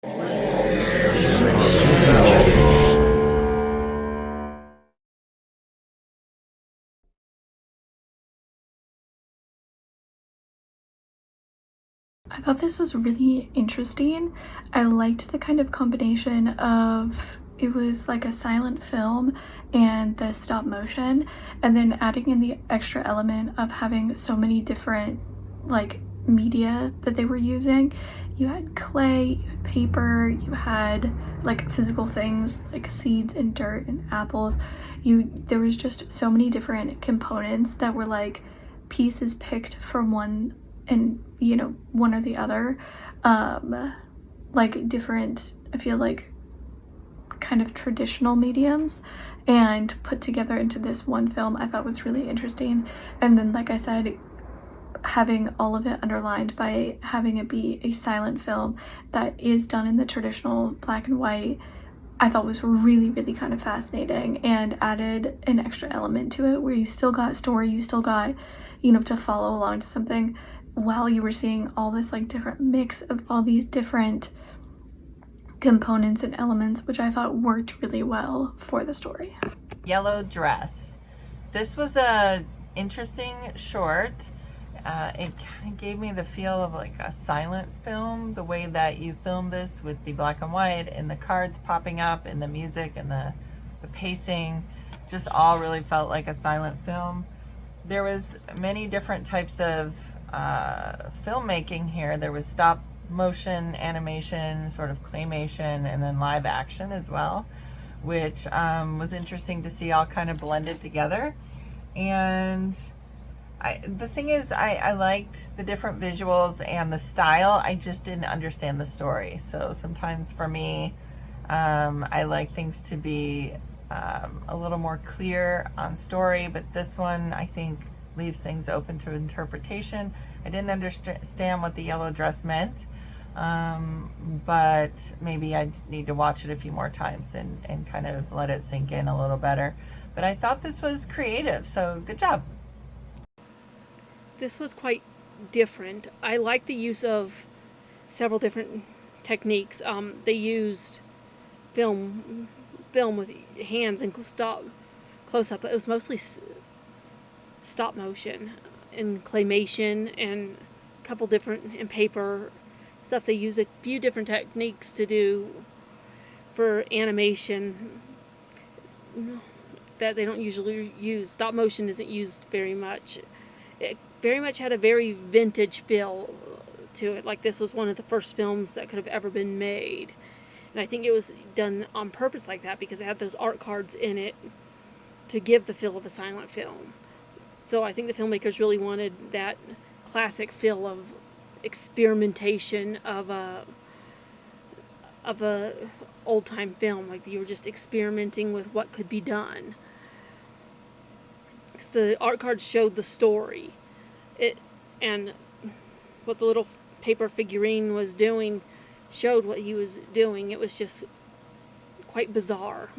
I thought this was really interesting. I liked the kind of combination of it was like a silent film and the stop motion, and then adding in the extra element of having so many different like media that they were using. You had clay, you had paper, you had like physical things like seeds and dirt and apples. There was just so many different components that were like pieces picked from one and one or the other, like different, I feel like, kind of traditional mediums, and put together into this one film I thought was really interesting. And then, like I said, having all of it underlined by having it be a silent film that is done in the traditional black and white, I thought was really, really kind of fascinating, and added an extra element to it where you still got story, you still got, to follow along to something while you were seeing all this like different mix of all these different components and elements, which I thought worked really well for the story. Yellow Dress. This was a interesting short. It kind of gave me the feel of like a silent film, the way that you film this with the black and white and the cards popping up and the music and the pacing, just all really felt like a silent film. There was many different types of filmmaking here. There was stop motion, animation, sort of claymation, and then live action as well, which was interesting to see all kind of blended together. And the thing is, I liked the different visuals and the style. I just didn't understand the story. So sometimes for me, I like things to be a little more clear on story, but this one I think leaves things open to interpretation. I didn't understand what the yellow dress meant, but maybe I need to watch it a few more times and kind of let it sink in a little better. But I thought this was creative, so good job. This was quite different. I like the use of several different techniques. They used film with hands and close up, but it was mostly stop motion and claymation and a couple different and paper stuff. They use a few different techniques to do for animation that they don't usually use. Stop motion isn't used very much. It very much had a very vintage feel to it, like this was one of the first films that could have ever been made. And I think it was done on purpose like that because it had those art cards in it to give the feel of a silent film. So I think the filmmakers really wanted that classic feel of experimentation of a old-time film, like you were just experimenting with what could be done. Because the art cards showed the story, and what the little paper figurine was doing showed what he was doing. It was just quite bizarre.